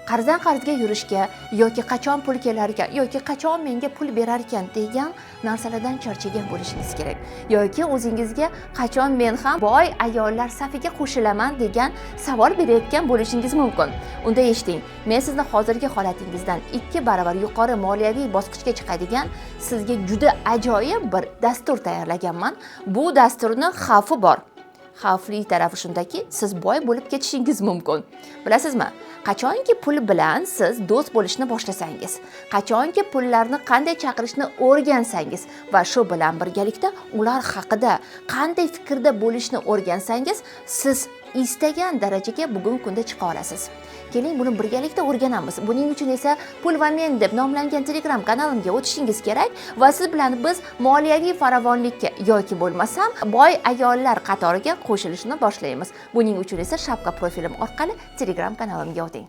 qarzdan qarzga yurishga yoki qachon pul kelar ekan yoki qachon menga pul berar ekan degan narsalardan charchagan bo'lishingiz kerak. Yoki o'zingizga qachon men ham boy ayollar safiga qo'shilaman degan savol berayotgan bo'lishingiz mumkin. Unda eshiting, men sizni hozirgi holatingizdan 2 barobar yuqori moliyaviy bosqichga chiqadigan sizga juda ajoyib bir dastur tayyorlaganman. Bu dasturning xavfi bor. Xavfli tarafi shundaki, siz boy bo'lib ketishingiz mumkin. Bilasizmi? Qachonki pul bilan siz do'st bo'lishni boshlasangiz, qachonki pullarni qanday chaqirishni o'rgansangiz va shu bilan birgalikda ular haqida qanday fikrda bo'lishni o'rgansangiz, siz istagan darajaga bugungi kunda chiqa olasiz. Keling, buni birgalikda o'rganamiz. Buning uchun esa Pul va men deb nomlangan Telegram kanalimga o'tishingiz kerak va siz bilan biz moliyaviy farovonlikka yoki bo'lmasam boy ayollar qatoriga qo'shilishni boshlaymiz. Buning uchun esa shapka profilim orqali Telegram kanalimga o'ting.